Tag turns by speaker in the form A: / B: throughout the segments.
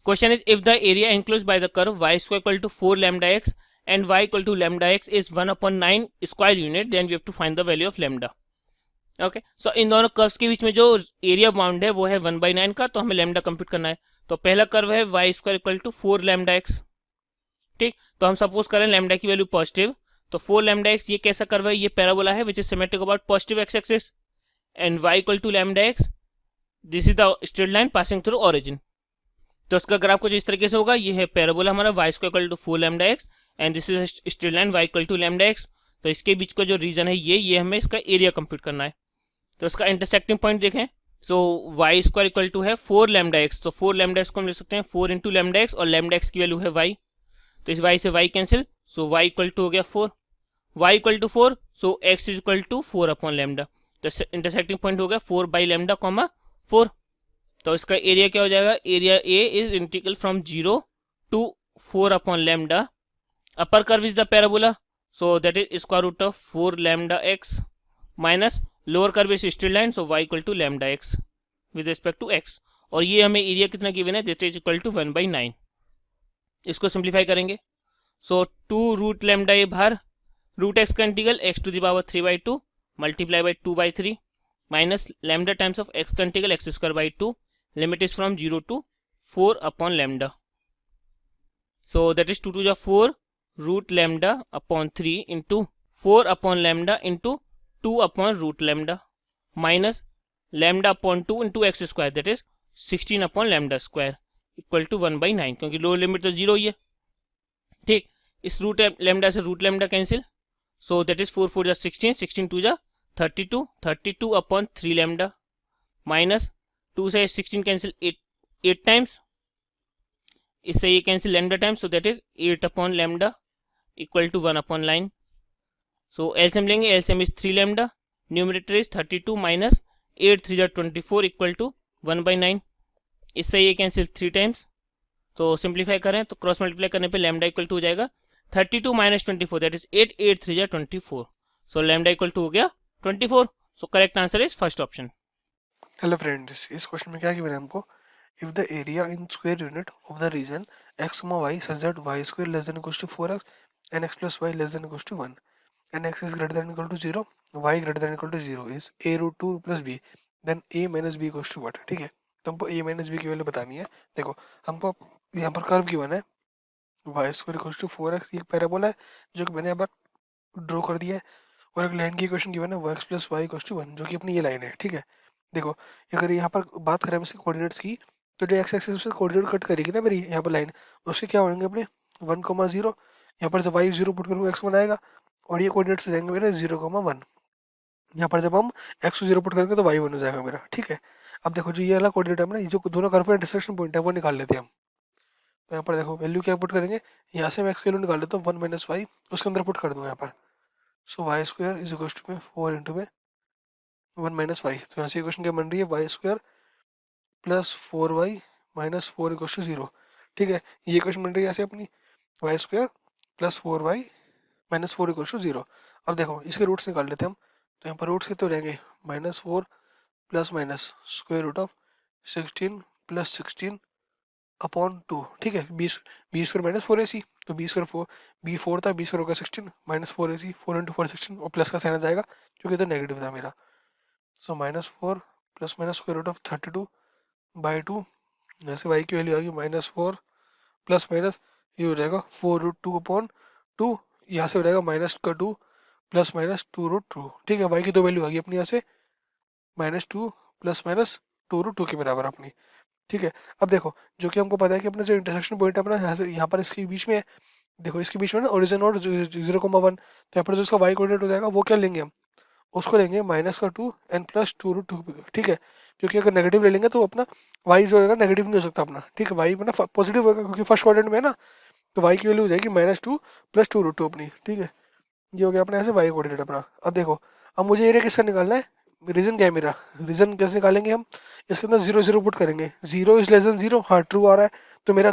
A: Question is, if the area enclosed by the curve y square equal to 4 lambda x and y equal to lambda x is 1 upon 9 square unit, then we have to find the value of lambda. Okay, so इन दोनों curves के बीच में जो area bound है वो है 1/9 का, तो हमें लैम्डा कंप्यूट करना है. तो पहला कर्व है y square equal to 4 lambda x. ठीक, तो हम सपोज करें लैम्डा की वैल्यू पॉजिटिव, तो 4 लैम्डा एक्स ये कैसा कर्व है, ये पैराबोला है which is symmetric about positive x axis, and y equal to lambda x, this is the straight line passing through origin. तो उसका ग्राफ कुछ इस तरीके से होगा, ये है पैराबोला हमारा y square equal to 4 lambda x and this is straight line y equal to lambda x. तो इसके बीच का जो रीजन है ये हमें इसका एरिया कंप्यूट करना है. तो इसका इंटरसेक्टिंग पॉइंट देखें, सो वाई स्क्वायर इक्वल टू है 4 लैम्डा एक्स, तो 4 लैम्डा एक्स को हम ले सकते हैं 4 इंटू लैम्डा एक्स, और लैम्डा एक्स की वैल्यू है वाई, तो इस वाई से y cancel, so y equal to हो गया 4, y equal to 4, so x is equal to 4 upon lambda. तो इंटरसेक्टिंग पॉइंट हो गया 4 बाई लैम्डा कॉमा 4. तो इसका एरिया क्या हो जाएगा, area A is integral from 0 to 4 upon lambda. Upper curve is the parabola, so that is square root of 4 lambda x minus lower curve is straight line, so y equal to lambda x with respect to x. और ये हमें area कितना given है, that is equal to 1/9. इसको simplify करेंगे, सो 2 root lambda ए बाहर, root x का integral x to the power 3/2 multiply by 2/3 minus lambda times of x का integral x square by 2, limit is from 0 to 4 upon lambda. So that is 2 to the 4 root lambda upon 3 into 4 upon lambda into 2 upon root lambda minus lambda upon 2 into x square, that is 16 upon lambda square equal to 1/9, क्योंकि lower limit तो 0 ही है. ठीक, इस root lambda से root lambda cancel, so that is 4 4 जा 16, 16 2 जा 32, 32 upon 3 lambda minus 2 से 16 cancel 8 times, इससे ये cancel lambda times, so that is 8 upon lambda equal to 1 upon 9. So LCM लेंगे, LCM is 3 lambda, numerator is 32 minus 8 3 जा 24 equal to 1/9. इससे ये cancel 3 times, तो सिंप्लीफाई करें तो क्रॉस मल्टीप्लाई करने पे लैम्डा इक्वल टू हो जाएगा 32 माइनस 24, दैट इज 8 8 3 जा 24. सो लैम्डा इक्वल टू हो गया 24. So correct answer is first option.
B: Hello friends, इस क्वेश्चन में क्या गिवन है हमको, if the area in square unit of the region x, y such that y square less than equals to 4x and x plus y less than equals to 1 and x is greater than equal to 0, y greater than equal to 0 is a root 2 plus b, then a minus b equals to what. ठीक है, तो हमको a minus b की value बतानी है. देखो हमको यहाँ पर कर्व गिवन है y square equals to 4x, एक पैराबोला है जो कि मैंने यहाँ पर ड्रॉ कर दिया है, और एक लाइन की इक्वेशन गिवन है x plus y equals to 1, जो कि अपनी ये लाइन है. ठीक है, देखो अगर यहाँ पर बात करें हम इसके कोऑर्डिनेट्स की, तो जो एक्स एक्सिस से कोऑर्डिनेट कट करेगी ना मेरी यहाँ पर लाइन, उसके क्या होंगे अपने 1,0. यहाँ पर जब वाई 0 पुट करूँगा x 1 आएगा, और ये कोऑर्डिनेट्स हो जाएंगे मेरे 0,1. यहाँ पर जब हम x को 0 पुट करेंगे तो y 1 हो जाएगा मेरा. ठीक है, अब देखो जो ये वाला कोऑर्डिनेट है ना, ये जो दोनों कर्व का इंटरसेक्शन पॉइंट है वो निकाल लेते हैं हम. तो यहाँ पर देखो वैल्यू क्या पुट करेंगे, यहाँ से मैं x की वैल्यू निकाल लेता हूँ 1 माइनस वाई, उसके अंदर पुट कर दूँगा यहाँ पर. So Y square is equal to में 4 इंटू में 1 माइनस वाई. तो यहाँ से इक्वेशन क्या बन रही है, y square plus 4y minus 4 equal to 0. ठीक है, ये इक्वेशन बन रही है यहाँ से अपनी y square plus 4y minus 4 equal to 0. अब देखो इसके रूट्स निकाल लेते हैं हम, तो यहाँ पर रूट्स कितने हो जाएंगे, -4 plus minus square root of 16 plus 16 upon 2. ठीक है, 20 स्क्वायर माइनस 4ac, तो 20 स्क्वायर 4 b4 था, 20 स्क्वायर होगा 16 माइनस 4ac, 4 इंटू 4 16, और प्लस का साइन आ जाएगा क्योंकि इधर नेगेटिव था मेरा. So -4 plus minus square root of 32/2, जैसे y की वैल्यू आ गई -4 प्लस माइनस ये हो जाएगा 4√2 अपॉन 2, यहाँ से हो जाएगा -2 प्लस माइनस 2√2. ठीक है, y की दो वैल्यू आ गई अपनी यहाँ से -2 प्लस माइनस 2√2 के बराबर अपनी. ठीक है, अब देखो जो कि हमको पता है कि अपना जो इंटरसेक्शन पॉइंट है अपना यहाँ से यहाँ पर इसके बीच में है, देखो इसके बीच में ना ओरिजिन और 0,1, तो यहाँ पर जो इसका y कोऑर्डिनेट हो जाएगा वो क्या लेंगे हम, उसको लेंगे -2 एंड प्लस 2√2. ठीक है, क्योंकि अगर नेगेटिव ले लेंगे तो अपना y जो होगा नेगेटिव नहीं हो सकता अपना. ठीक है, y अपना पॉजिटिव होगा क्योंकि फर्स्ट क्वाड्रेंट में है ना, तो y की वैल्यू हो जाएगी -2 प्लस 2√2 अपनी. ठीक है, ये हो गया अपने ऐसे y कोऑर्डिनेट अपना. अब देखो अब मुझे एरिया किसका निकालना है, रीजन क्या है मेरा, रीजन कैसे निकालेंगे हम, इसके अंदर 0 0 पुट करेंगे, 0 इज लेस देन 0, हाँ ट्रू आ रहा है तो मेरा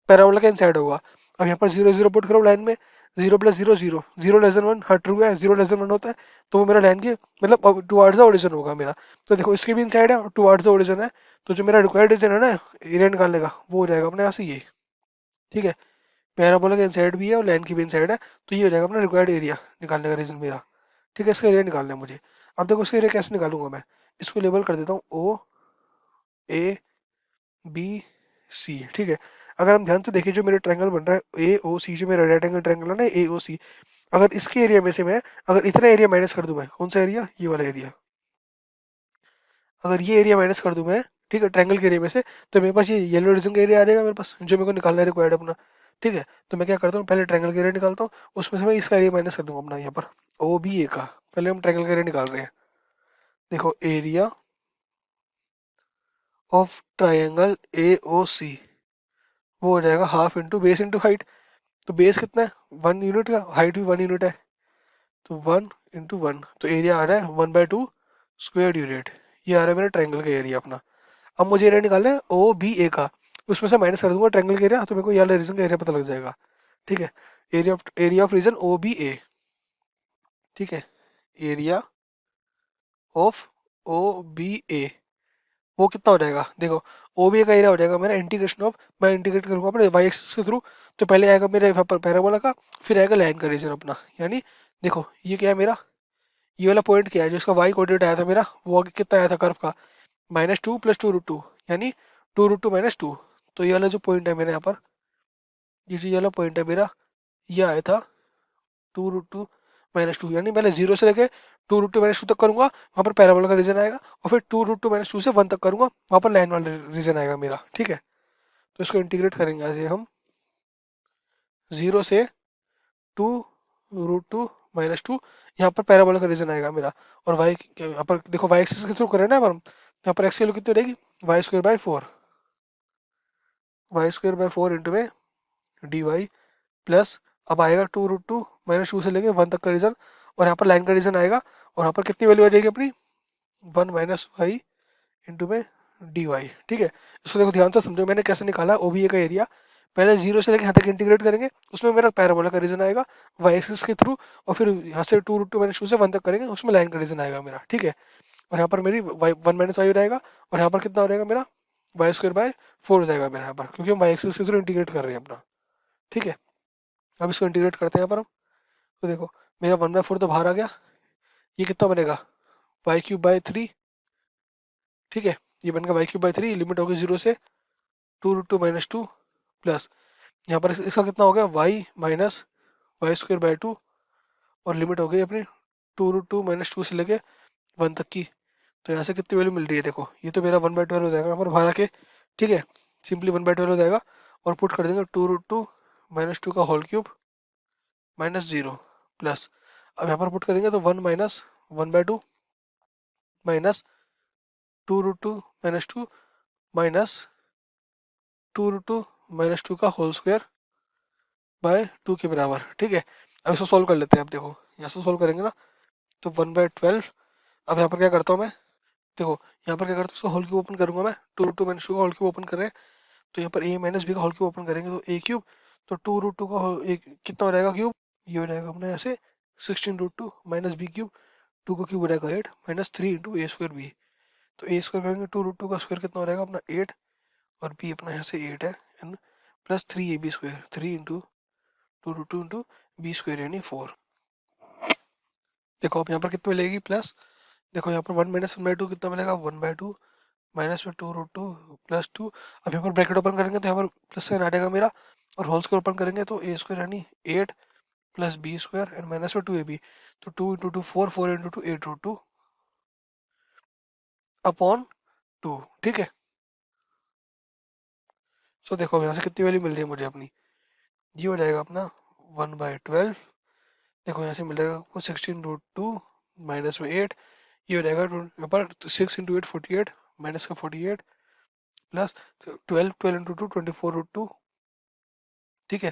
B: पैराबोला का इनसाइड होगा. अब यहाँ पर 0 0 पुट करो लाइन में, 0 प्लस 0 0, 0 लेस देन 1, हाँ ट्रू है, 0 लेस देन 1 होता है तो वो मेरा लाइन के मतलब टुवर्ड्स द ओरिजिन होगा मेरा। तो देखो इसके भी इनसाइड है और टुवर्ड्स द ओरिजिन है, तो जो मेरा रिक्वायर्ड रीजन है ना एरिया निकालने का वो हो जाएगा अपने यहाँ से ये। ठीक है, पैराबोला का इनसाइड भी है और लाइन की भी इनसाइड है, तो ये हो जाएगा अपना रिक्वायर्ड एरिया निकालने का रीजन मेरा। ठीक है, इसका एरिया निकालना है मुझे। अब देखो इसका एरिया कैसे निकालूंगा मैं, इसको लेबल कर देता हूँ ओ ए बी सी। ठीक है, अगर हम ध्यान से देखें जो मेरा ट्रायंगल बन रहा है ए ओ सी, जो मेरा राइट एंगल ट्रायंगल है ना ए ओ सी, अगर इसके एरिया में से मैं अगर इतना एरिया माइनस कर दूं, मैं कौन सा एरिया, ये वाला एरिया, अगर ये एरिया माइनस कर दूं मैं, ठीक है, ट्रायंगल के एरिया में से, तो मेरे पास ये येलो रीजन का एरिया आ जाएगा मेरे पास, जो मेरे को निकालना है रिक्वायर्ड अपना। ठीक है, तो मैं क्या करता हूँ, पहले ट्रायंगल का एरिया निकालता हूँ, उसमें से मैं इसका एरिया माइनस कर दूंगा अपना यहाँ पर ओ बी ए का। पहले हम ट्रायंगल का एरिया निकाल रहे हैं। देखो एरिया ऑफ ट्रायंगल ए ओ सी वो हो जाएगा half into base into height. तो बेस कितना है 1 यूनिट का, हाइट भी 1 यूनिट है, तो 1 इंटू 1, तो एरिया आ रहा है 1/2 स्क्वेयर यूनिट। ये आ रहा है मेरा ट्रायंगल का एरिया अपना। अब मुझे एरिया निकालना है ओ बी ए का, उसमें से माइनस कर दूंगा ट्रायंगल का एरिया, तो मेरे को ये वाला रीजन का एरिया पता लग जाएगा। ठीक है, area of region O B A. ठीक है, area of O B A वो कितना हो जाएगा, देखो ओ बी ए का एरिया हो जाएगा मेरा इंटीग्रेशन ऑफ, मैं इंटीग्रेट करूंगा अपने वाई एक्सिस के थ्रू, तो पहले आएगा मेरे यहाँ पर पैराबोला का, फिर आएगा लाइन का रीजन अपना, यानी देखो ये क्या है मेरा, ये वाला पॉइंट क्या है जो इसका वाई कोऑर्डिनेट आया था मेरा, वो आगे कितना आया था कर्व का, -2 + 2√2, यानी 2√2 - 2। तो ये वाला जो पॉइंट है मेरे यहाँ पर, ये वाला पॉइंट है मेरा, ये आया था 2√2 - 2, यानी मैंने 0 से लेके 2√2 - 2 तक करूंगा, वहाँ पर पैराबोला का रीजन आएगा, और फिर 2√2 - 2 से 1 तक करूंगा, वहाँ पर लाइन वाला रीजन आएगा मेरा। ठीक है, तो इसको इंटीग्रेट करेंगे ऐसे हम, 0 से 2√2 - 2, यहाँ पर पैराबोला का रीजन आएगा मेरा। और वाई यहाँ पर देखो वाई एक्सिस के थ्रू करें ना हम, यहाँ पर एक्स की वैल्यू कितनी रहेगी, y²/4, y²/4 इंटू में डी वाई प्लस, अब आएगा 2√2 - 2 से लेके 1 तक का रीजन, और यहाँ पर लाइन का रीजन आएगा, और यहाँ पर कितनी वैल्यू आ जाएगी अपनी 1 - y इंटू में डी वाई। ठीक है, इसको देखो ध्यान से समझो मैंने कैसे निकाला ओ बी ए का एरिया। पहले 0 से लेकर यहाँ तक इंटीग्रेट करेंगे, उसमें मेरा पैराबोला का रीजन आएगा वाई एक्सिस के थ्रू, और फिर यहाँ से 2√2 - 2 से 1 तक करेंगे, उसमें लाइन का रीजन आएगा मेरा। ठीक है, और यहाँ पर मेरी वाई 1 - y हो जाएगा, और यहाँ पर कितना हो जाएगा मेरा y²/4 हो जाएगा मेरा यहाँ पर, क्योंकि हम वाई एक्सिस के थ्रू इंटीग्रेट कर रहे हैं अपना। ठीक है, अब इसको इंटीग्रेट करते हैं यहाँ पर हम, तो देखो मेरा 1/4 तो बाहर आ गया, ये कितना बनेगा y³/3। ठीक है, ये बनेगा y³/3, लिमिट होगी 0 से 2√2 - 2 प्लस, यहाँ पर इसका कितना हो गया y माइनस y²/2, और लिमिट हो गई अपनी 2√2 - 2 से लेके 1 तक की। तो यहाँ से कितनी वैल्यू मिल रही है, देखो ये तो मेरा 1/12 हो जाएगा यहाँ पर बाहर आके। ठीक है, सिंपली 1/12 हो जाएगा, और पुट कर देंगे 2√2 - 2 का होल क्यूब -0 प्लस, अब यहाँ पर पुट करेंगे तो 1 माइनस 1/2 माइनस 2√2 - 2 माइनस 2√2 - 2 का होल स्क्वायर बाय 2 के बराबर। ठीक है, अब इसको सॉल्व कर लेते हैं। अब देखो यहाँ से सॉल्व करेंगे ना, तो 1/12। अब यहाँ पर क्या करता हूँ मैं, देखो यहाँ पर क्या करता हूँ, उसका होल क्यूब ओपन करूंगा मैं, 2√2 - 2 का होल क्यूब ओपन कर रहे हैं, तो यहाँ पर a माइनस बी का होल क्यूब ओपन करेंगे तो a³, तो 2√2 का कितना हो जाएगा क्यूब, ये हो जाएगा अपने यहाँ से 16√2 माइनस b³, 2 का क्यूब हो जाएगा 8 माइनस 3 इंटू a²b। तो a² करेंगे 2√2 का स्क्वायर कितना हो जाएगा अपना 8, और b अपना यहाँ से 8 है, and plus 3ab², 3 into 2√2 into b² यानी 4। देखो अब यहाँ पर कितना मिलेगी प्लस, देखो यहाँ पर 1 - 1/2 कितना मिलेगा 1/2 माइनस में 2√2 प्लस 2। अब यहाँ पर ब्रैकेट ओपन करेंगे तो यहाँ पर प्लस साइन आ जाएगा मेरा, और होल स्क्वायर ओपन करेंगे तो a² यानी 8 प्लस b² एंड माइनस में 2ab, तो 2 इंटू 2 4, 4 इंटू 2 8√2 अपॉन 2। ठीक है, सो देखो यहाँ से कितनी वैल्यू मिल रही है मुझे अपनी, ये हो जाएगा अपना 1/12। देखो यहाँ से मिलेगा आपको 16√2 माइनस में 8, ये हो जाएगा यहाँ पर 6 इंटू 8 48 माइनस का 48 प्लस 12, 12 इंटू 2 24√2। ठीक है,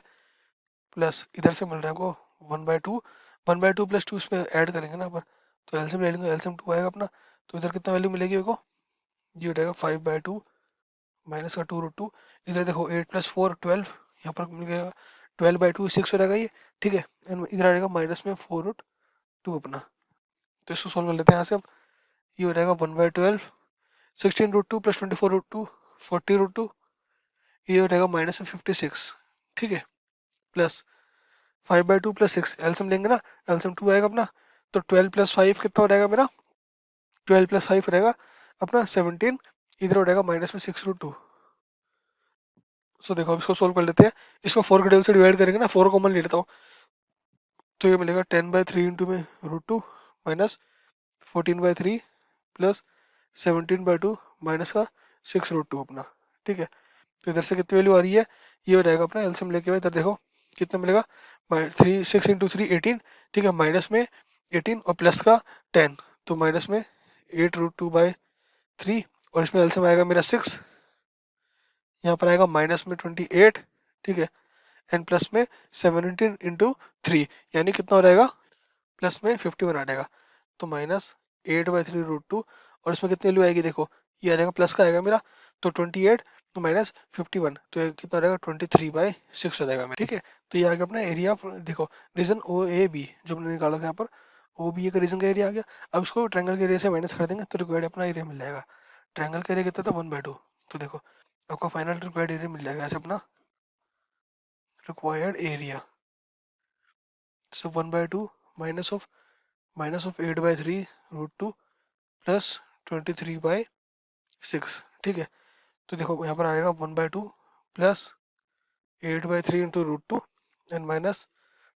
B: प्लस इधर से मिल रहा है आपको 1/2, 1/2 प्लस 2 इसमें ऐड करेंगे ना पर, तो एलसीएम ले लेंगे, एलसीएम 2 आएगा अपना, तो इधर कितना वैल्यू मिलेगी मेरे को, ये हो जाएगा 5/2 माइनस का 2√2। इधर देखो 8 + 4 12, यहाँ पर मिल गया 12/2 6 हो रहेगा ये, ठीक है। एंड इधर आ जाएगा माइनस में 4√2 अपना। तो इसको सॉल्व कर लेते हैं यहाँ से अब। ये हो जाएगा 1/12, 16√2 प्लस 24√2 40√2, ये हो जाएगा माइनस में 56, ठीक है। प्लस 5/2 प्लस 6, एलसीएम लेंगे ना, एलसीएम 2 आएगा अपना। तो 12 प्लस 5 कितना हो जाएगा मेरा, 12 प्लस 5 हो जाएगा अपना 17, इधर हो जाएगा माइनस में 6√2। सो देखो अब इसको सोल्व कर लेते हैं। इसको 4 के टेबल से डिवाइड करेंगे ना, 4 कॉमन ले लेता हूँ, तो ये मिलेगा 10/3 इंटू में √2 माइनस 14/3 प्लस 17/2 माइनस का 6√2 अपना, ठीक है। तो इधर से कितनी वैल्यू आ रही है, ये हो जाएगा अपना एलसीएम लेके हुए, इधर देखो कितना मिलेगा, 6 इंटू 3 18, ठीक है। माइनस में 18 और प्लस का 10, तो माइनस में 8√2/3, और इसमें एलसीएम आएगा मेरा 6, यहाँ पर आएगा माइनस में 28, ठीक है। एंड प्लस में 17 इंटू 3, यानी कितना हो जाएगा, प्लस में 51 आ जाएगा। तो -8/3√2, और इसमें कितनी वैल्यू आएगी देखो, ये आ जाएगा प्लस का आएगा मेरा, तो 28 तो माइनस 51, तो ये कितना हो जाएगा 23/6 हो जाएगा मेरा, ठीक है। तो ये आ गया अपना एरिया, देखो रीजन OAB जो हमने निकाला था यहाँ पर, OBA का रीजन का एरिया आ गया। अब इसको ट्रायंगल के एरिया से माइनस कर देंगे तो रिक्वायर्ड अपना एरिया मिल जाएगा। ट्रायंगल का एरिया कितना था 1/2, तो देखो आपका फाइनल रिक्वायर्ड एरिया मिल जाएगा ऐसे अपना required area. So 1/2 minus of 8/3√2 plus 23/6, ठीक है। तो देखो यहाँ पर आएगा 1/2 प्लस 8/3 इंटू √2 एंड माइनस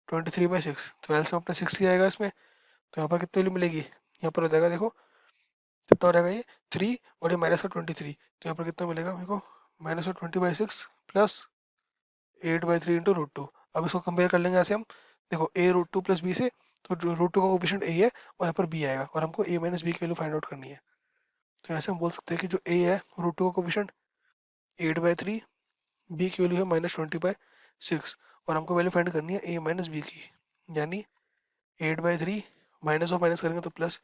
B: 23/6, तो एलसीएम अपना 6 ही आएगा इसमें। तो यहाँ पर कितनी वैल्यू मिलेगी, यहाँ पर हो जाएगा देखो कितना हो जाएगा, ये 3 और ये माइनस का 23, तो यहाँ पर कितना मिलेगा मेरे को, माइनस ऑफ 20/6 प्लस 8/3 इंटू √2। अब इसको कंपेयर कर लेंगे ऐसे हम, देखो a√2 प्लस b से, तो √2 का कोफिशिएंट a है और यहाँ पर b आएगा, और हमको a माइनस b की वैल्यू फाइंड आउट करनी है। तो ऐसे हम बोल सकते हैं कि जो a है √2 का कोफिशिएंट 8/3, b की वैल्यू है -20/6, और हमको वैल्यू फाइंड करनी है a माइनस b की, यानी 8/3 माइनस ऑफ माइनस करेंगे तो प्लस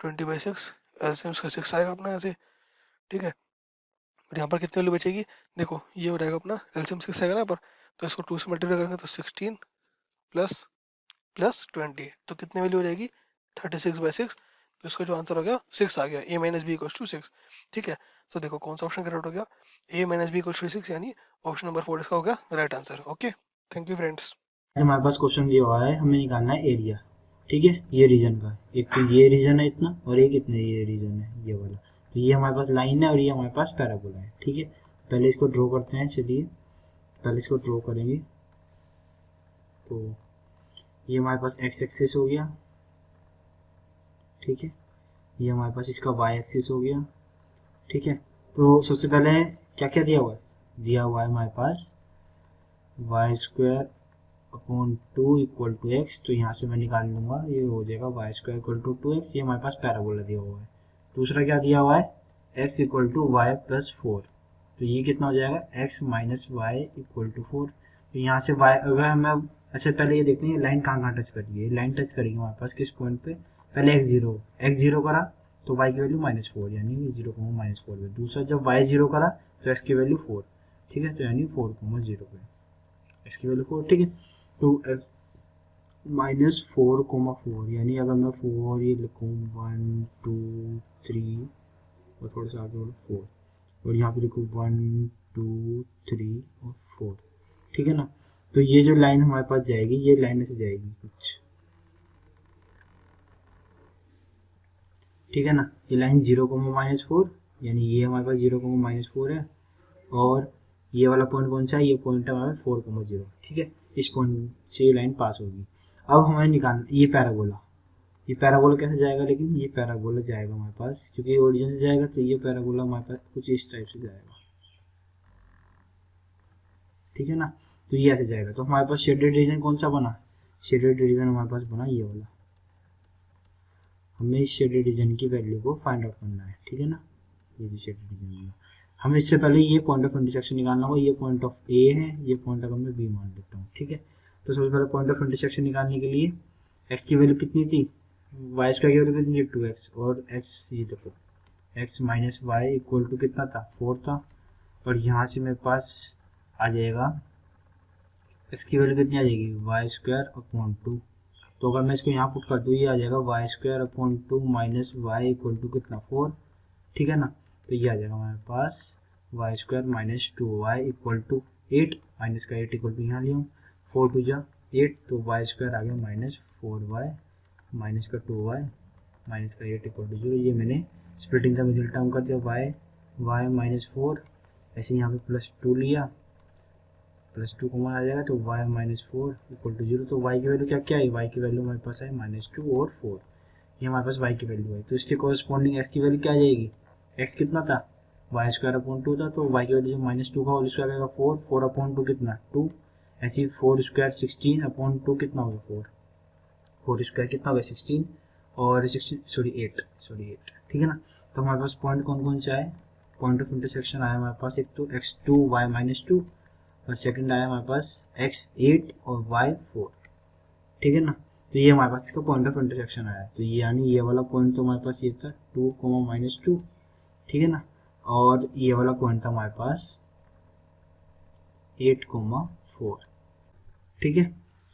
B: 20/6, ऐसे उसका 6 आएगा अपना ऐसे, ठीक है। और यहाँ पर कितनी वैल्यू बचेगी, देखो ये हो जाएगा अपना एलसीएम 6 आएगा ना पर, तो इसको 2 से मल्टीप्लाई करेंगे तो 16 प्लस 20, तो कितनी वैल्यू हो जाएगी 36/6। तो इसका जो आंसर हो गया 6 आ गया, a minus b equals to 6, ठीक है। तो देखो कौन सा ऑप्शन करेक्ट हो गया, a minus b equals to 6, यानी ऑप्शन नंबर 4 इसका हो गया right answer. Okay, thank you friends.
C: हमारे पास क्वेश्चन दिया हुआ है, हमें निकालना है एरिया, ठीक है, ये रीजन का। एक तो ये रीजन है इतना, और एक इतना ये रीजन है ये वाला। तो ये हमारे पास लाइन है और ये हमारे पास पैराबोला है, ठीक है। पहले इसको ड्रॉ करते हैं, चलिए पहले इसको ड्रॉ करेंगे। तो ये हमारे पास एक्स एक्सिस हो गया, ठीक है। ये हमारे पास इसका वाई एक्सिस हो गया, ठीक है। तो सबसे पहले क्या क्या दिया हुआ है, दिया हुआ है हमारे पास y² upon 2 equal to x. तो यहाँ से मैं निकाल लूँगा, ये हो जाएगा y² इक्वल टू 2x, ये हमारे पास पैराबोला दिया हुआ है। दूसरा क्या दिया हुआ है, x equal to y plus 4, तो ये कितना हो जाएगा x minus y equal to 4। तो यहाँ से y अगर मैं, अच्छा पहले ये देखते हैं लाइन कहाँ टच कर रही है, लाइन टच करेगी हमारे पास किस पॉइंट पे, पहले x0 करा तो y की वैल्यू -4, यानी 0,-4 पे। दूसरा जब y 0 करा तो x की वैल्यू 4, ठीक है, तो यानी 4,0 पे x की वैल्यू 4, ठीक है। तो -4,4, यानी अगर मैं 4 ये लिखूँ 1 2 3 और थोड़ा सा आगे 4, और यहाँ पे लिखूँ 1 2 3 और 4, ठीक है ना। तो ये जो लाइन हमारे पास जाएगी, ये लाइन ऐसे जाएगी कुछ, ठीक है ना। ये लाइन 0,-4, यानी ये हमारे पास 0,-4 है, और ये वाला पॉइंट कौन सा है, ये पॉइंट है हमारा 4,0, ठीक है। इस पॉइंट से ये लाइन पास होगी। अब हमें निकालना ये पैराबोला, ये पैराबोला कैसे जाएगा, लेकिन ये पैराबोला जाएगा हमारे पास, क्योंकि ओरिजिन से जाएगा, तो ये पैराबोला हमारे पास कुछ इस टाइप से जाएगा, ठीक है ना। तो ये ऐसे जाएगा। तो हमारे पास शेडेड रीजन कौन सा बना, शेडेड रीजन हमारे पास बना ये वाला। हमें इस शेडेड रीजन की वैल्यू को फाइंड आउट करना है, ठीक है ना। ये जो शेडेड रीजन बना, हमें इससे पहले ये पॉइंट ऑफ इंटरसेक्शन निकालना होगा। ये पॉइंट ऑफ ए है, ये पॉइंट ऑफ मैं बी मान लेता हूँ, ठीक है। तो सबसे पहले पॉइंट ऑफ इंटरसेक्शन निकालने के लिए एक्स की वैल्यू कितनी थी, वाई स्क्वायर की वैल्यू कितनी थी 2x, और एक्स ये देखो x minus y equal to कितना था 4 था, और यहाँ से मेरे पास आ जाएगा एक्स की वैल्यू कितनी आ जाएगी, वाई स्क्वायर अपॉन 2। तो अगर मैं इसको यहाँ पुट कर दूँ, ये आ जाएगा y square upon 2 minus y equal to कितना, 4। ठीक है ना, तो ये आ जाएगा हमारे पास Y square minus 2y equal to 8, minus का 8 इक्वल टू यहाँ लिया हूँ, 4 2 जा 8, तो वाई स्क्वायर आ गया माइनस 4y माइनस का 2y माइनस का 8 इक्वल टू 0। ये मैंने स्प्लिटिंग का मिडिल टर्म कर दिया, y माइनस 4, ऐसे यहाँ पे प्लस 2 लिया, प्लस 2 कॉमन आ जाएगा, तो y माइनस 4 इक्वल टू 0। तो y की वैल्यू क्या क्या है, y की वैल्यू हमारे पास है माइनस 2 और 4, ये हमारे पास y की वैल्यू है। तो इसके कॉरस्पॉन्डिंग x की वैल्यू क्या आ जाएगी, x कितना था, वाई स्क्वायर अपॉन 2 था, तो y की वैल्यू माइनस 2 का होल स्क्वायर आएगा 4, 4 अपॉन 2 कितना 2, ऐसी 4 स्क्वायर 16 अपॉन 2 कितना होगा 4, 4 स्क्वायर कितना होगा 16 और 8। ठीक है ना, तो हमारे पास पॉइंट कौन कौन से आए, पॉइंट ऑफ इंटरसेक्शन आया हमारे पास, एक तो x2 y माइनस 2 और सेकंड आया हमारे पास x8 और y4। ठीक है ना, तो ये हमारे पास इसका पॉइंट ऑफ इंटरसेक्शन आया। तो ये यानी ये वाला पॉइंट तो हमारे पास ये था 2 माइनस 2, ठीक है ना, और ये वाला पॉइंट था हमारे पास 8 4। ठीक है,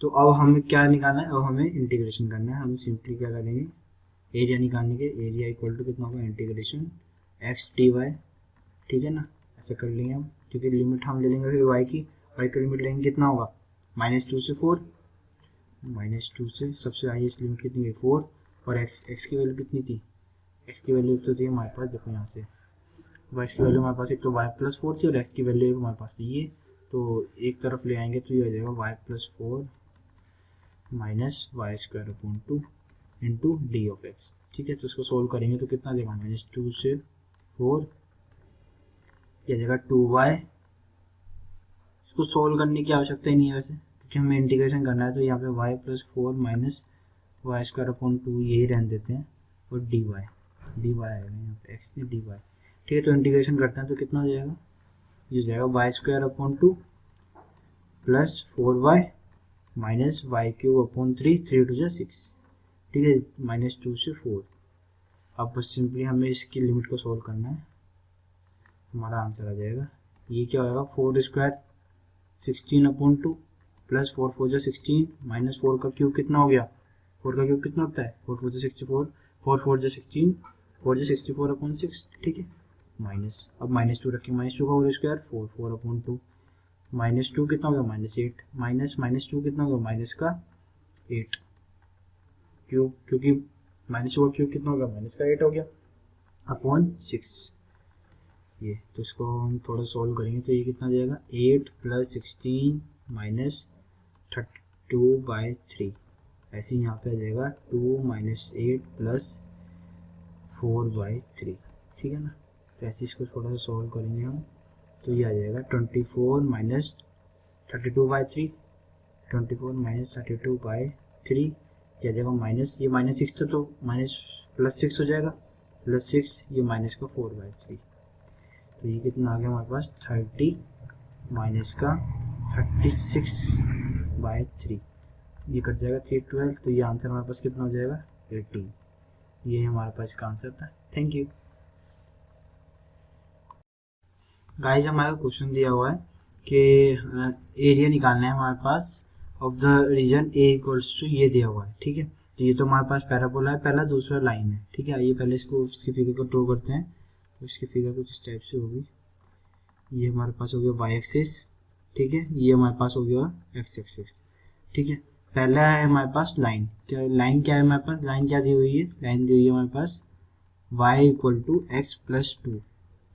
C: तो अब हमें क्या निकालना है, अब हमें इंटीग्रेशन करना है। हम सिंपली क्या करेंगे, एरिया निकालने के, एरिया इक्वल टू कितना होगा इंटीग्रेशन एक्स डी वाई। ठीक है ना, ऐसा कर लेंगे हम, क्योंकि लिमिट हम ले लेंगे फिर वाई की लिमिट लेंगे, कितना होगा -2 से 4, -2 से सबसे हाईएस्ट लिमिट कितनी है 4, और एक्स की वैल्यू कितनी थी, एक्स की वैल्यू तो थी हमारे पास, देखो यहाँ से वाई की वैल्यू हमारे पास एक तो वाई प्लस 4 थी और एक्स की वैल्यू हमारे पास थी ये, तो एक तरफ ले आएंगे तो ये हो जाएगा y plus 4 minus y square upon 2 into d of x. ठीक है, तो इसको सोल्व करेंगे तो कितना देगा, -2 से 4, ये जाएगा 2y। इसको सोल्व करने की आवश्यकता ही नहीं है वैसे, क्योंकि हमें इंटीग्रेशन करना है, तो यहाँ पे y plus 4 minus y square upon 2 यही रहने देते हैं, और dy आएगा यहाँ पे, x ने dy। ठीक है, तो इंटीग्रेशन करते हैं तो कितना हो जाएगा, ये हो जाएगा y square upon 2 plus 4y minus y cube upon 3, 3 2 जा 6। ठीक है, -2 से 4। अब बस सिंपली हमें इसकी लिमिट को सोल्व करना है, हमारा आंसर आ जाएगा, ये क्या होगा 4 स्क्वायर 16 अपॉन 2 प्लस 4 4 जा 16 माइनस 4 का क्यूब कितना हो गया, 4 का क्यूब कितना होता है 4 4 जा 64, 4 4 जा 16, 4 जा 64 अपॉन 6। ठीक है, माइनस, अब -2 रखें, -2 का होल स्क्वायर 4 4 अपॉन 2, -2 कितना होगा -8, -2 कितना होगा माइनस का 8 क्यूब, क्योंकि -2 का क्यूब कितना होगा माइनस का 8 हो गया अपॉन 6। ये तो इसको हम थोड़ा सॉल्व करेंगे तो ये कितना जाएगा 8 प्लस 16 माइनस 32/3, ऐसे ही यहाँ पे आ जाएगा 2 माइनस 8 प्लस 4/3। ठीक है ना, तो ऐसे इसको थोड़ा सा सॉल्व करेंगे हम, तो ये आ जाएगा 24 माइनस 32/3, 24 माइनस 32/3, ये आ जाएगा माइनस, ये -6 तो माइनस प्लस 6 हो जाएगा, प्लस 6, ये माइनस का 4/3, तो ये कितना आ गया हमारे पास 30 माइनस का 36/3, ये कट जाएगा 3 12, तो ये आंसर हमारे पास कितना हो जाएगा 18। ये हमारे पास इसका आंसर था। थैंक यू गाइस, हमारा क्वेश्चन दिया हुआ है कि एरिया निकालना है हमारे पास of the region A equals to, ये दिया हुआ है। ठीक है, तो ये तो हमारे पास पैराबोला है, पहला दूसरा लाइन है। ठीक है, ये पहले इसको इसकी फिगर को ड्रॉ करते हैं, तो इसकी फिगर कुछ इस टाइप से होगी, ये हमारे पास हो गया वाई एक्सिस, ठीक है, ये हमारे पास हो गया एक्स एक्सिस। ठीक है, पहला है हमारे पास लाइन, क्या लाइन क्या है हमारे पास, लाइन क्या दी हुई है, लाइन दी हुई है हमारे पास y equal to x plus 2,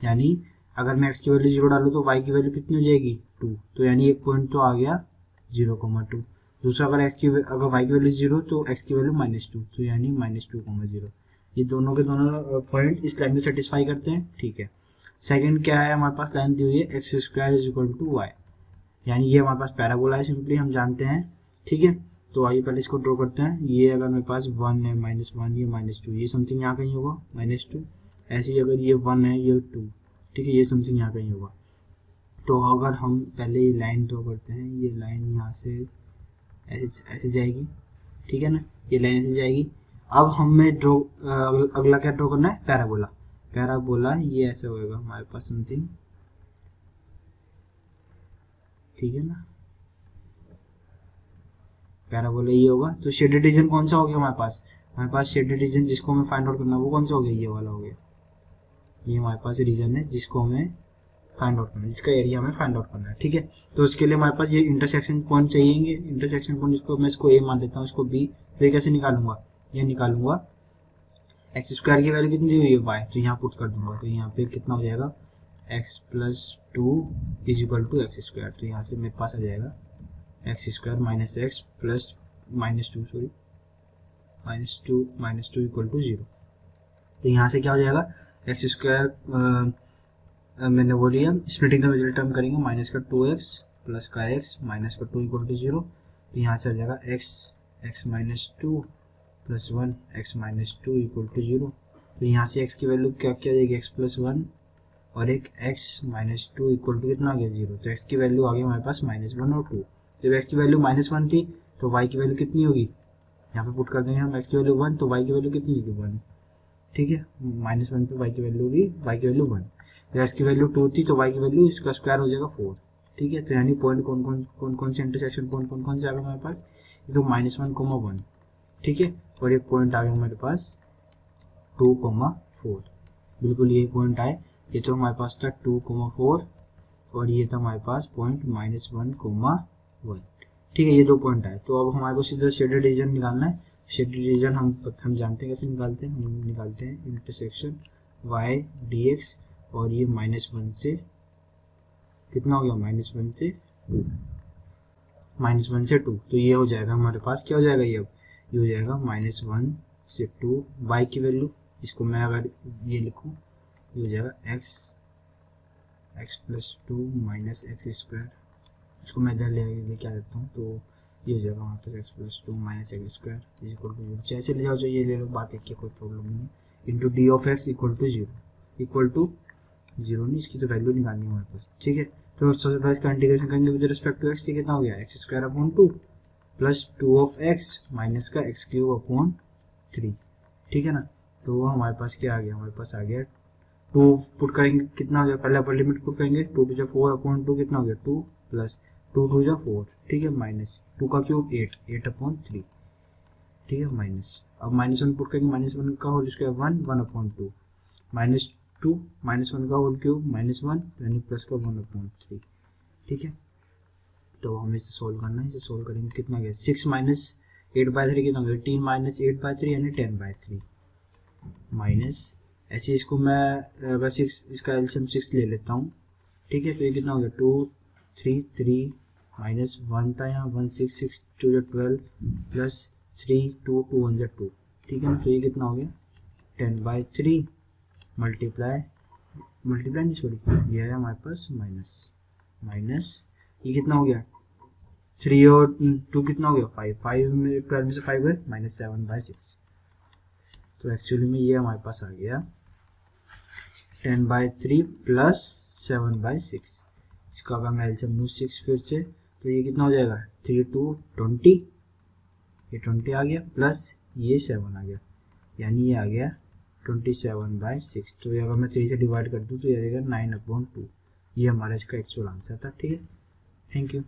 C: यानी अगर मैं x की वैल्यू 0 डालूँ तो y की वैल्यू कितनी हो जाएगी 2, तो यानी एक पॉइंट तो आ गया 0,2। दूसरा अगर y की वैल्यू 0 तो x की वैल्यू -2, तो यानी -2,0। ये दोनों के दोनों पॉइंट इस लाइन में सेटिस्फाई करते हैं। ठीक है, सेकंड क्या है हमारे पास, लाइन दी हुई है x square is equal to y, यानी ये हमारे पास पैराबोला है, सिंपली हम जानते हैं। ठीक है, तो आइए पहले इसको ड्रॉ करते हैं। ये अगर मेरे पास 1 है, -1, ये -2, ये समथिंग यहाँ कहीं होगा -2, ऐसे ही अगर ये 1 है, ये 2, ठीक है, ये समथिंग यहाँ कहीं होगा। तो अगर हम पहले ये लाइन ड्रॉ करते हैं, ये लाइन यहाँ से ऐसे जाएगी, ठीक है ना, ये लाइन ऐसे जाएगी। अब हमें ड्रॉ अगला क्या ड्रॉ करना है, पैराबोला। पैराबोला ये ऐसे होएगा हमारे पास समथिंग, ठीक है ना, पैराबोला ये होगा। तो शेडेड रीजन कौन सा हो गया हमारे पास शेडेड रीजन जिसको हमें फाइंड आउट करना है वो कौन सा हो गया, ये वाला हो गया। ये हमारे पास रीजन है जिसको हमें फाइंड आउट करना है, जिसका एरिया हमें फाइंड आउट करना है, ठीक है। तो उसके लिए हमारे पास ये इंटरसेक्शन पॉइंट चाहिए, इंटरसेक्शन पॉइंट जिसको मैं इसको ए मान लेता हूँ, इसको बी। फिर कैसे निकालूंगा, ये निकालूंगा एक्स स्क्वायर की वैल्यू कितनी हुई है वाई, तो यहाँ पुट कर दूंगा। तो यहाँ पे कितना हो जाएगा x plus 2 is equal to x square. तो यहाँ से मेरे पास आ जाएगा x square minus x plus minus two equal to 0। तो यहाँ से क्या हो जाएगा एक्स स्क्वायर मैंने वो लिया, स्प्लिटिंग द मिडिल टर्म करेंगे, माइनस का 2x प्लस का x माइनस का 2 इक्वल टू 0। तो यहाँ से आ जाएगा x minus 2 plus 1 x minus 2 equal to 0। तो यहाँ से x की वैल्यू क्या क्या जाएगी x प्लस 1 और एक x माइनस 2 इक्वल टू कितना आ गया 0। तो x की वैल्यू आ गई हमारे पास -1 और 2। जब x की वैल्यू -1 थी तो y की वैल्यू कितनी होगी, यहाँ पे पुट कर देंगे हम x की वैल्यू 1, तो y की वैल्यू कितनी होगी 1, ठीक है। -1 पे y की वैल्यू होगी y की वैल्यू 1। x की वैल्यू 2 थी तो y की वैल्यू इसका स्क्वायर हो जाएगा 4, ठीक है। तो यानी पॉइंट कौन से इंटरसेक्शन पॉइंट कौन से आ गए हमारे पास, तो -1, 1, ठीक है। और ये पॉइंट आ गया हमारे पास 2, 4, बिल्कुल ये पॉइंट आए। ये तो हमारे पास था 2, 4 और ये था हमारे पास पॉइंट -1, 1, ठीक है। ये 2 पॉइंट आए। तो अब हमारे को सीधा शेडेड रीजन निकालना है। शेडेड रीजन हम जानते हैं कैसे निकालते हैं, हम निकालते हैं इंटरसेक्शन y dx और ये -1 से कितना हो गया -1 से 2। तो ये हो जाएगा हमारे पास, क्या हो जाएगा ये हो जाएगा -1 से 2 y की वैल्यू, इसको मैं अगर ये लिखूं ये हो जाएगा x plus 2 minus x square, इसको मैं इधर लेके आ देता हूँ। तो ये हो जाएगा हमारे पास x plus 2 minus x square equal to 0। जैसे ले जाओ जो ये ले लो, बात एक कोई प्रॉब्लम नहीं है। Into d of x equal to 0 नहीं, इसकी तो वैल्यू निकालनी है हमारे पास, ठीक है। तो सबसे पहले इसका इंटीग्रेशन करेंगे विद रिस्पेक्ट टू एक्स, ये कितना हो गया x square upon 2 plus 2 of x minus का एक्स क्यूब अपॉन 3, ठीक है ना। तो हमारे पास क्या आ गया, हमारे पास आ गया 2 पुट करेंगे, कितना हो गया पहले अपर लिमिट पुट करेंगे 2 टू 4 अपॉन 2 कितना हो गया 2 प्लस 2 टू 4, ठीक है, माइनस 2 का क्यूब 8 अपॉन 3, ठीक है, माइनस। अब -1 पुट करेंगे, -1 का होल स्क्वायर 1 अपॉन 2 माइनस 2 -1 का होल क्यूब -1 यानी प्लस का 1 अपॉन 3, ठीक है। तो हमें इसे सोल्व करना है, इसे सोल्व करेंगे कितना गया 6 माइनस 8/3 कितना गया 18 माइनस 8/3 यानी 10/3 माइनस ऐसे इसको मैं अगर 6 इसका एलसीएम 6 ले लेता हूँ, ठीक है। तो ये कितना हो गया 2 3 माइनस 1 था यहाँ 1 6 2 12 प्लस 3 2 2 1 2, ठीक है। तो ये कितना हो गया 10/3 मल्टीप्लाई नहीं सॉरी, ये है हमारे पास माइनस ये कितना हो गया 3 और 2 कितना हो गया 5 में 12 में से 5 है -7/6। तो एक्चुअली में ये हमारे पास आ गया 10/3 प्लस 7/6। इसका अगर मैं एलसीएम लूँ 6 फिर से तो ये कितना हो जाएगा 3 2 20, ये 20 आ गया प्लस ये 7 आ गया यानी ये आ गया 27/6। तो अगर मैं 3 से डिवाइड कर दूँ तो ये आ जाएगा 9/2। ये हमारा इसका एक्चुअल आंसर था, ठीक है। Thank you.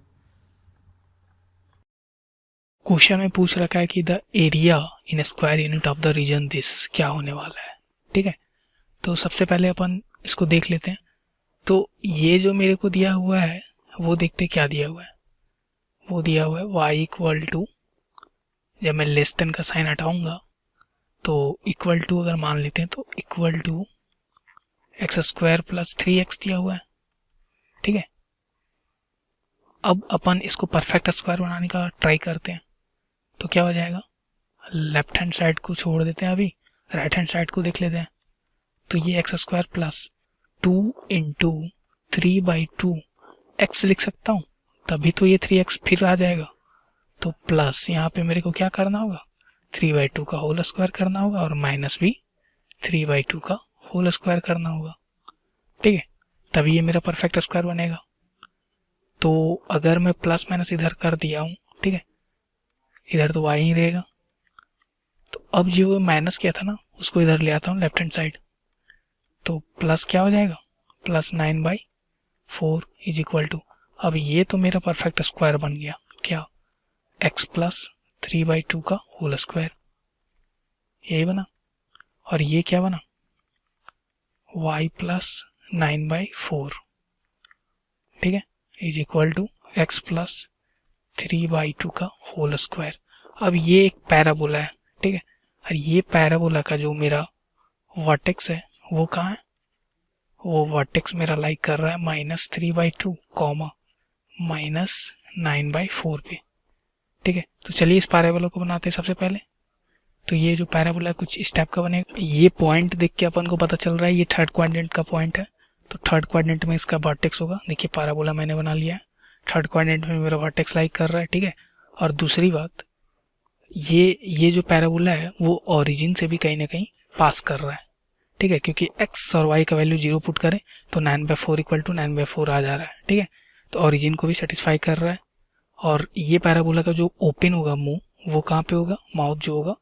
D: क्वेश्चन में पूछ रखा है कि the area in square unit of the region this क्या होने वाला है, ठीक है। तो सबसे पहले अपन इसको देख लेते हैं। तो ये जो मेरे को दिया हुआ है वो देखते क्या दिया हुआ है, वो दिया हुआ है y इक्वल टू, जब मैं लेस देन का साइन हटाऊंगा तो इक्वल टू अगर मान लेते हैं तो equal to x square plus 3x दिया हुआ है, ठीक है। अब अपन इसको परफेक्ट स्क्वायर बनाने का ट्राई करते हैं। तो क्या हो जाएगा, लेफ्ट हैंड साइड को छोड़ देते हैं, अभी राइट हैंड साइड को देख लेते हैं। तो ये x square plus 2 into 3/2 x लिख सकता हूँ, तभी तो ये 3x फिर आ जाएगा। तो प्लस यहाँ पे मेरे को क्या करना होगा 3/2 का होल स्क्वायर करना होगा और माइनस भी 3/2 का होल स्क्वायर करना होगा, ठीक है, तभी ये मेरा परफेक्ट स्क्वायर बनेगा। तो अगर मैं प्लस माइनस इधर कर दिया हूँ, ठीक है, इधर तो y ही रहेगा। तो अब जो माइनस किया था ना उसको इधर ले आता हूँ लेफ्ट हैंड साइड। तो प्लस क्या हो जाएगा प्लस 9/4 इज इक्वल टू, अब ये तो मेरा परफेक्ट स्क्वायर बन गया क्या x प्लस 3/2 का होल स्क्वायर, यही बना। और ये क्या बना, y प्लस 9/4, ठीक है, is equal to x plus 3/2 का होल स्क्वायर। अब ये एक पैराबोला है, ठीक है, और ये पैराबोला का जो मेरा वर्टेक्स है वो कहाँ है, वो वर्टेक्स मेरा लाइक कर रहा है -3/2 कॉमा -9/4 पे, ठीक है। तो चलिए इस पैराबोला को बनाते हैं सबसे पहले। तो ये जो पैराबोला कुछ इस टाइप का बनेगा। ये पॉइंट देख के अपन को पता चल रहा है ये थर्ड क्वाड्रेंट का पॉइंट है, तो थर्ड क्वाड्रेंट में इसका वर्टेक्स होगा। देखिए पैराबोला मैंने बना लिया है, थर्ड क्वाड्रेंट में मेरा वर्टेक्स लाइक कर रहा है, ठीक है। और दूसरी बात, ये जो पैराबोला है वो ओरिजिन से भी कहीं ना कहीं पास कर रहा है, ठीक है, क्योंकि x और y का वैल्यू 0 पुट करें तो 9/4 इक्वल टू 9/4 आ जा रहा है, ठीक है। तो ओरिजिन को भी सेटिस्फाई कर रहा है। और ये पैराबोला का जो ओपन होगा मुंह वो कहाँ पे होगा, माउथ जो होगा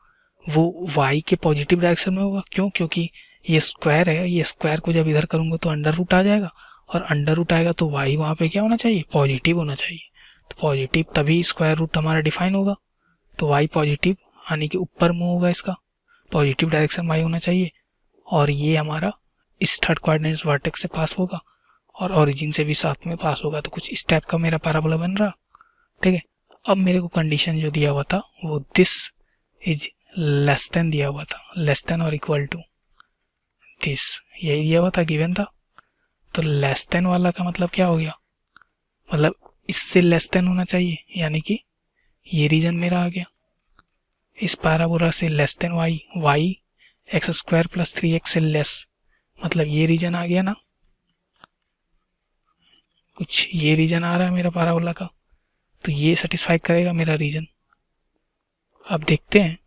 D: वो y के पॉजिटिव डायरेक्शन में होगा। क्यों, क्योंकि ये स्क्वायर है, ये स्क्वायर को जब इधर करूंगा तो अंडर रूट आ जाएगा, और अंडर रूट आएगा तो y वहां पे क्या होना चाहिए, पॉजिटिव होना चाहिए। तो पॉजिटिव तभी स्क्वायर रूट हमारा डिफाइन होगा, तो y पॉजिटिव यानी कि ऊपर मुंह होगा, इसका पॉजिटिव डायरेक्शन y होना चाहिए। और ये हमारा इस थर्ड क्वाड्रेंट वर्टेक्स से पास होगा और ओरिजिन से भी साथ में पास होगा। तो कुछ इस टाइप का मेरा पैराबोला बन रहा, ठीक है। अब मेरे को कंडीशन जो दिया हुआ था वो दिस इज लेस देन दिया हुआ था, लेस देन और इक्वल टू दिस, यही दिया हुआ था, गिवन था। तो लेस देन वाला का मतलब क्या हो गया, मतलब इससे लेस देन होना चाहिए, यानी कि ये रीजन मेरा आ गया। इस पैराबोला से less than y x² + 3x से लेस, मतलब ये रीजन आ गया ना, कुछ ये रीजन आ रहा है मेरा पैराबोला का, तो ये सेटिस्फाई करेगा मेरा रीजन। अब देखते हैं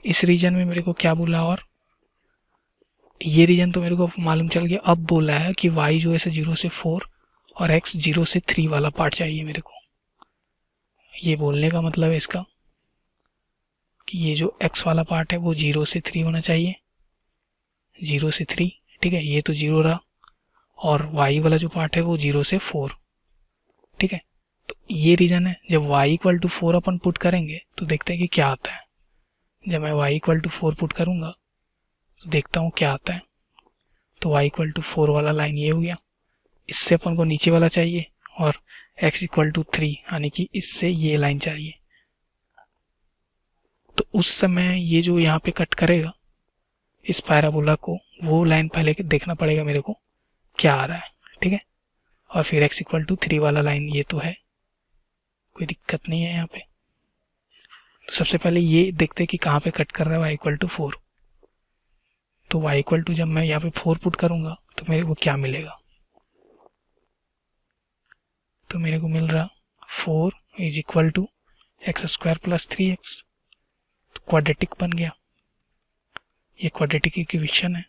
D: इस रीजन में मेरे को क्या बोला, और ये रीजन तो मेरे को मालूम चल गया। अब बोला है कि y जो है 0 से 4 और x 0 से 3 वाला पार्ट चाहिए मेरे को। ये बोलने का मतलब है इसका कि ये जो x वाला पार्ट है वो 0 से 3 होना चाहिए, 0 से 3, ठीक है, ये तो 0 रहा। और y वाला जो पार्ट है वो 0 से 4, ठीक है। तो ये रीजन है। जब y = 4 अपन पुट करेंगे तो देखते हैं कि क्या आता है। जब मैं y = 4 पुट करूंगा तो देखता हूँ क्या आता है। तो y = 4 वाला लाइन ये हो गया, इससे अपन को नीचे वाला चाहिए, और x = 3 यानी कि इससे ये लाइन चाहिए। तो उस समय ये जो यहाँ पे कट करेगा इस पैराबोला को, वो लाइन पहले देखना पड़ेगा मेरे को क्या आ रहा है, ठीक है। और फिर x = 3 वाला लाइन ये तो है, कोई दिक्कत नहीं है यहाँ पे। तो सबसे पहले ये देखते हैं कि कहाँ पे कट कर रहा है y = 4। तो y = जब मैं यहाँ पे 4 पुट करूंगा तो मेरे को क्या मिलेगा, तो मेरे को मिल रहा 4 = x² + 3x। तो क्वाड्रेटिक बन गया, ये क्वाड्रेटिक इक्वेशन है,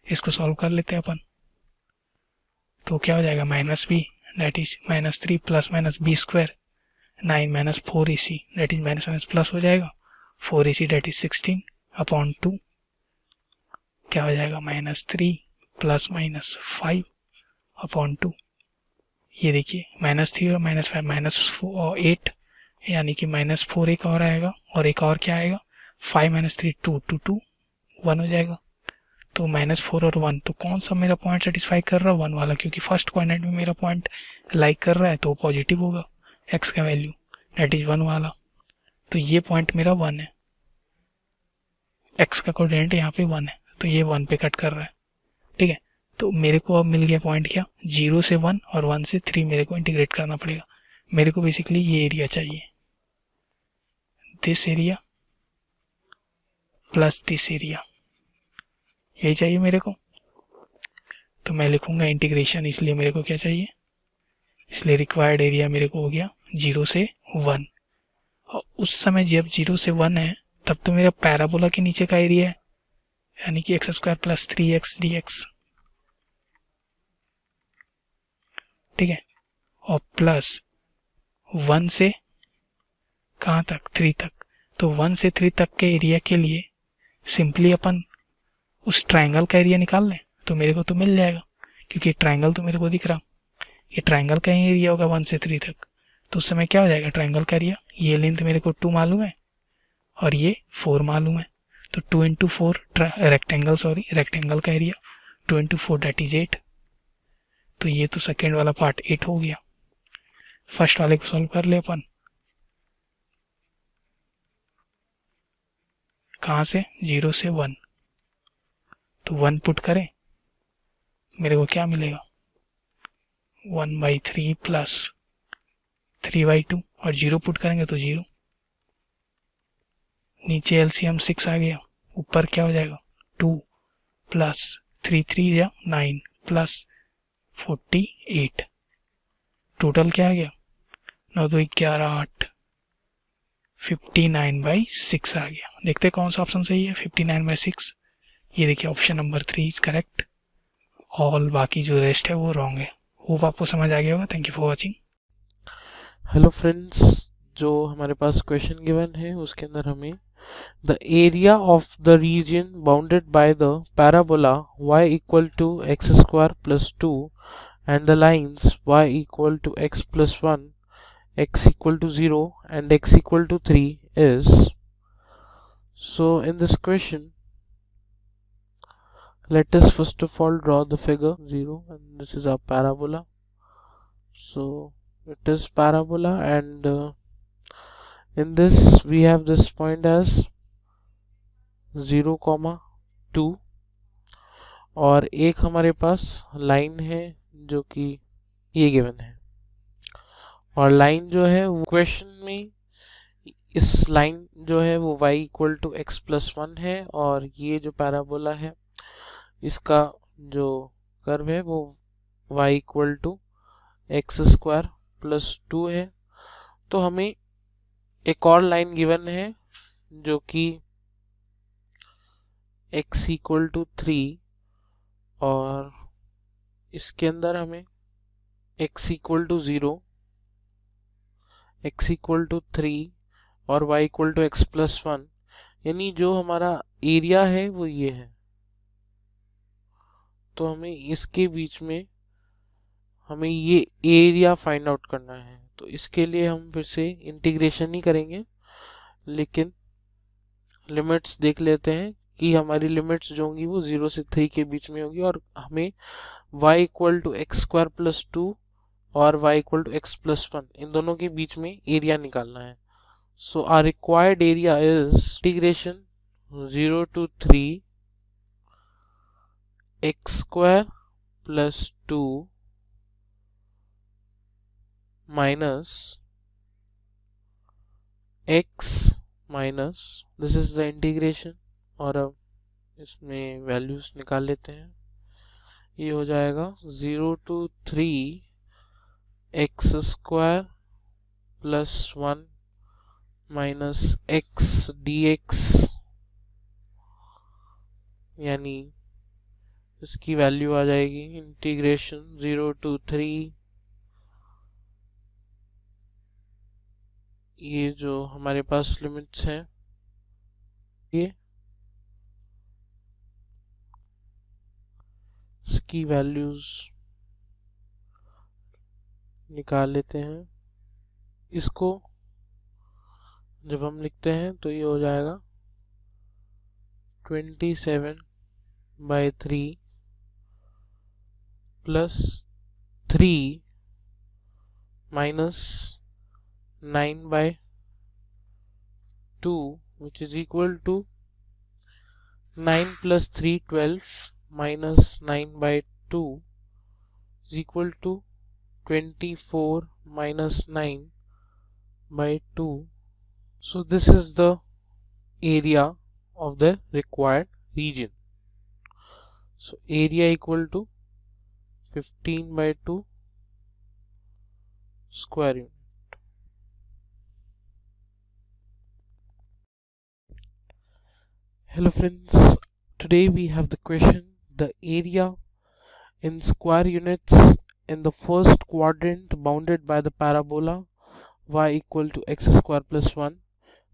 D: इसको सॉल्व कर लेते हैं अपन। तो क्या हो जाएगा, -b that is -3 + -b² 9 - 4ac that is minus plus हो जाएगा, 4ac दैट इज 16/2, क्या हो जाएगा -3 ± 5/2। ये देखिए -3 और -5 -8, यानी कि -4 एक और आएगा, और एक और क्या आएगा 5 - 3 2 2 2 1 हो जाएगा। तो -4 और 1, तो कौन सा मेरा पॉइंट सेटिस्फाई कर रहा है, 1 वाला, क्योंकि फर्स्ट क्वाड्रेंट में मेरा पॉइंट लाइक कर रहा है तो पॉजिटिव होगा x का वैल्यू दैट इज 1 वाला। तो ये पॉइंट मेरा 1 है, x का कोऑर्डिनेट यहाँ पे 1 है, तो ये 1 पे कट कर रहा है, ठीक है। तो मेरे को अब मिल गया पॉइंट क्या, 0 से 1 और 1 से 3 मेरे को इंटीग्रेट करना पड़ेगा। मेरे को बेसिकली ये एरिया चाहिए, this area plus this area, यही चाहिए मेरे को। तो मैं लिखूंगा इंटीग्रेशन, इसलिए मेरे को क्या चाहिए, इसलिए रिक्वायर्ड एरिया मेरे को हो गया 0 से 1। और उस समय जब 0 से 1 है तब तो मेरा पैराबोला के नीचे का एरिया है, यानी कि x² + 3x dx, ठीक है। और प्लस 1 से कहाँ तक, 3 तक। तो 1 से 3 तक के एरिया के लिए सिंपली अपन उस ट्रायंगल का एरिया निकाल लें तो मेरे को तो मिल जाएगा, क्योंकि ट्रायंगल तो मेरे को दिख रहा, ये ट्रायंगल का ही एरिया होगा 1 से 3 तक। तो उस समय क्या हो जाएगा ट्रायंगल का एरिया, ये लेंथ मेरे को 2 मालूम है, और ये 4 मालूम है, तो 2 इंटू 4 रेक्टेंगल का एरिया 2 इंटू 4 दैट इज 8। तो ये तो सेकेंड वाला पार्ट 8 हो गया। फर्स्ट वाले को सॉल्व कर ले अपन। कहाँ से? 0 से 1, तो 1 पुट करें, मेरे को क्या मिलेगा? 1/3 प्लस 3/2, और 0 पुट करेंगे तो 0। नीचे एलसीएम 6 आ गया, ऊपर क्या हो जाएगा? 2 प्लस 3 3 या 9 प्लस 48। टोटल क्या आ गया? 9 2 11 8, 59/6 आ गया। देखते कौन सा ऑप्शन सही है। 59/6, ये देखिए option number 3 is correct. All बाकी जो रेस्ट है वो रॉन्ग है। होप आपको समझ आ गया होगा। Thank you for watching.
E: Hello friends, जो हमारे पास क्वेश्चन गिवन है उसके अंदर हमें the area of the region bounded by the parabola y equal to x square plus 2 and the lines y equal to x plus 1, x equal to 0 and x equal to 3 is. So in this question, let us first of all draw the figure 0, and this is our parabola. So it is parabola, and in this we have this point as 0, 2, और एक हमारे पास line है जो कि ये given है, और line जो है वो क्वेश्चन में इस लाइन जो है वो y equal to x plus 1 है, और ये जो पैराबोला है इसका जो कर्व है वो y equal to x square plus 2 है। तो हमें एक और लाइन गिवन है जो कि x इक्वल टू 3, और इसके अंदर हमें x equal to 0, x equal to 3 और y equal to x plus 1, यानी जो हमारा एरिया है वो ये है। तो हमें इसके बीच में हमें ये एरिया फाइंड आउट करना है। तो इसके लिए हम फिर से इंटीग्रेशन ही करेंगे, लेकिन लिमिट्स देख लेते हैं कि हमारी लिमिट्स जो होंगी वो 0 से 3 के बीच में होगी, और हमें y equal to x square plus 2 और y equal to x plus 1 इन दोनों के बीच में एरिया निकालना है। So our required area is integration 0 to 3 x square plus 2 minus x minus, this is the integration, और अब इसमें वैल्यूज निकाल लेते हैं। ये हो जाएगा 0 to 3 x square plus 1 minus x dx, यानी इसकी वैल्यू आ जाएगी इंटीग्रेशन 0 to 3, ये जो हमारे पास लिमिट्स हैं ये इसकी वैल्यूज निकाल लेते हैं। इसको जब हम लिखते हैं तो ये हो जाएगा 27/3 plus 3 minus 9/2, which is equal to 9 plus 3 12 minus 9/2 is equal to 24 minus 9/2. So this is the area of the required region. So area equal to 15/2 square unit. Hello friends, today we have the question the area in square units in the first quadrant bounded by the parabola y equal to x square plus 1,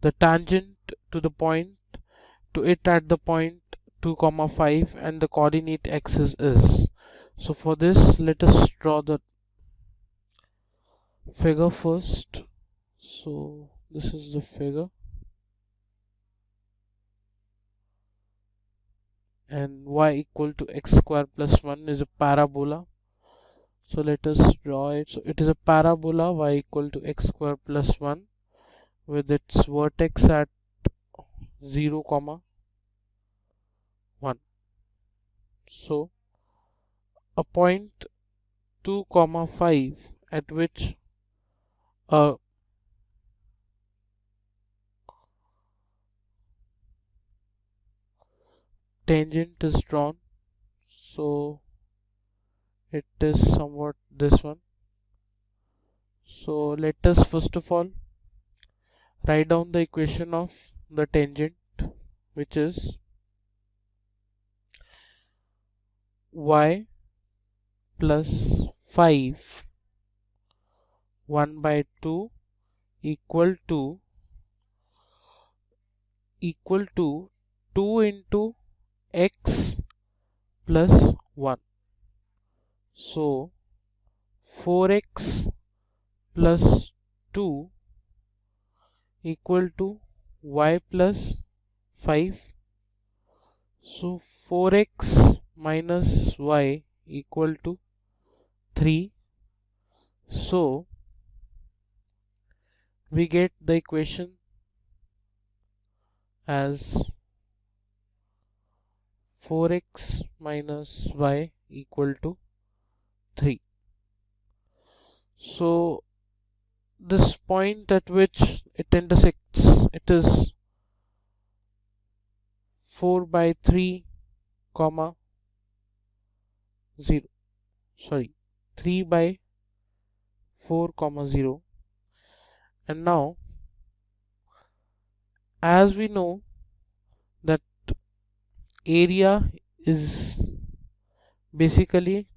E: the tangent to the point to it at the point 2, 5 and the coordinate axis is. So for this let us draw the figure first. So this is the figure. and y equal to x square plus 1 is a parabola. So let us draw it. So it is a parabola y equal to x square plus 1 with its vertex at 0 comma 1. So a point 2 comma 5 at which a tangent is drawn. So it is somewhat this one. So let us first of all write down the equation of the tangent, which is y plus 5 1 by 2 equal to 2 into x plus 1. So 4x plus 2 equal to y plus 5. So 4x minus y equal to 3. So we get the equation as 4x minus y equal to 3. So this point at which it intersects, it is 4 by 3 comma 0, sorry, 3 by 4 comma 0. And now as we know that area is basically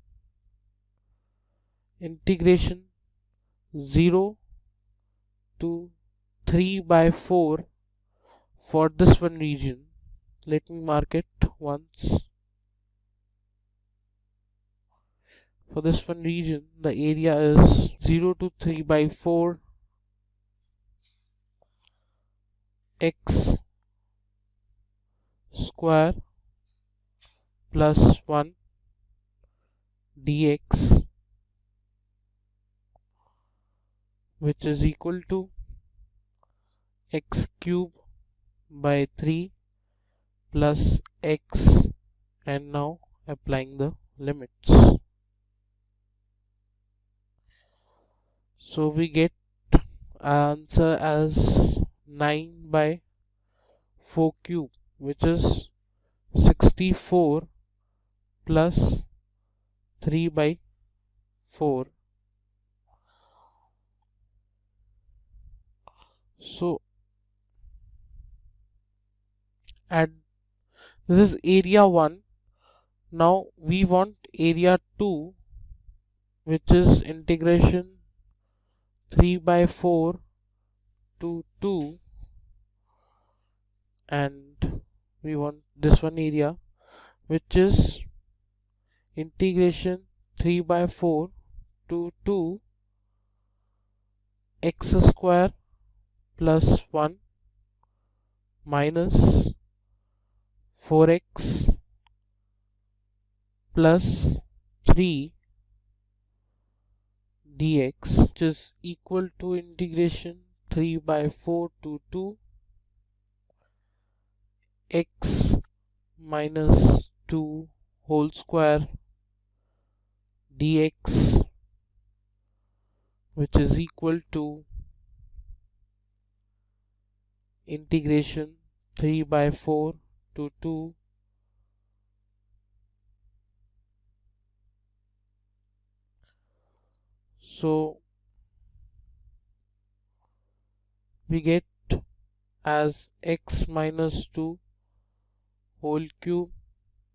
E: integration 0 to 3 by 4 for this one region. Let me mark it once. For this one region, the area is 0 to 3 by 4 x square plus 1 dx, which is equal to x cube by 3 plus x, and now applying the limits. So we get answer as 9 by 4 cube, which is 64 plus 3 by 4. So at this is area 1. Now we want area 2, which is integration 3 by 4 to 2, and we want this one area, which is integration 3 by 4 to 2 x square plus 1 minus 4x plus 3 dx, which is equal to integration 3 by 4 to 2 x minus 2 whole square dx, which is equal to integration 3 by 4 to 2 so we get as x minus 2 whole cube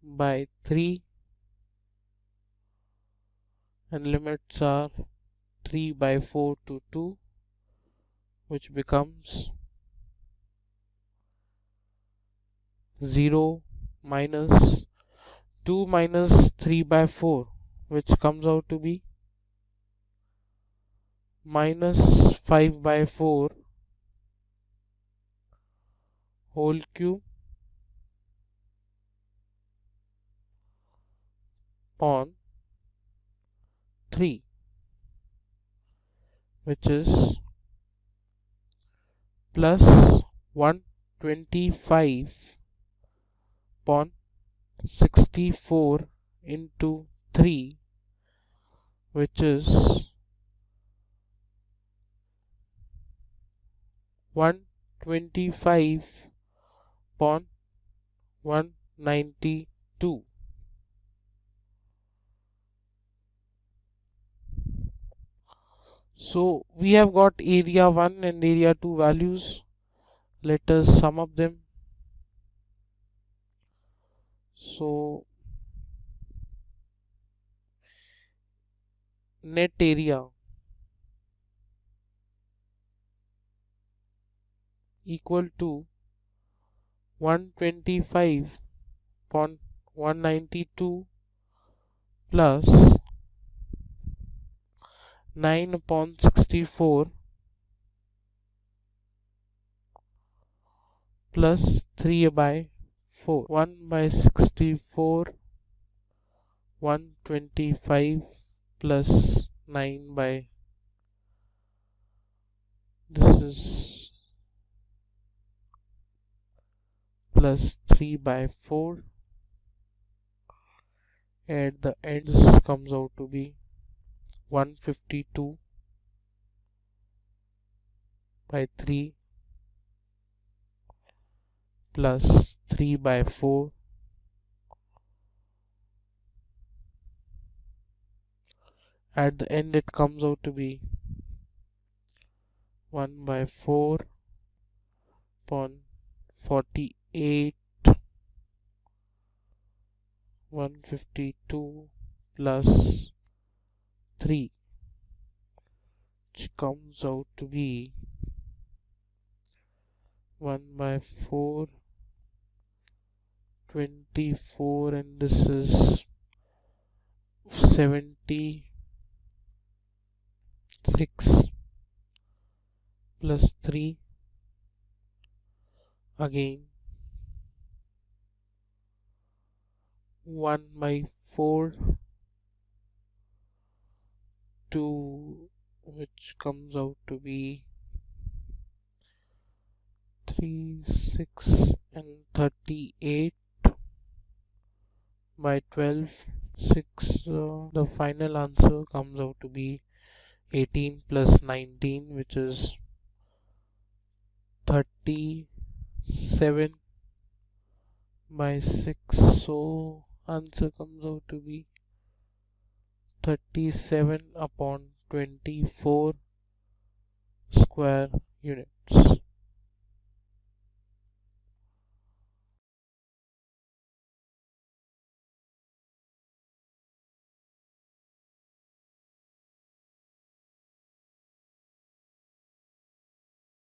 E: by 3, and limits are 3 by 4 to 2, which becomes 0 minus 2 minus 3 by 4, which comes out to be minus 5 by 4 whole cube upon 3, which is plus 125 upon 64 into 3, which is 125 upon 192. So we have got area 1 and area 2 values. Let us sum up them. So net area equal to 125 upon 192 plus 9 upon 64 plus 3 by 4. 1 by 64, 125 plus 9 by, this is plus 3 by 4. At the end this comes out to be 152 by 3 plus 3 by 4. At the end it comes out to be 1 by 4 upon 48, 152 plus 3, which comes out to be 1 by 4, 24, and this is 76 plus 3, again 1 by 4, 2, which comes out to be 3, 6 and 38 by 12, 6. The final answer comes out to be 18 plus 19, which is 37 by 6. So answer comes out to be 37 upon 24 square units.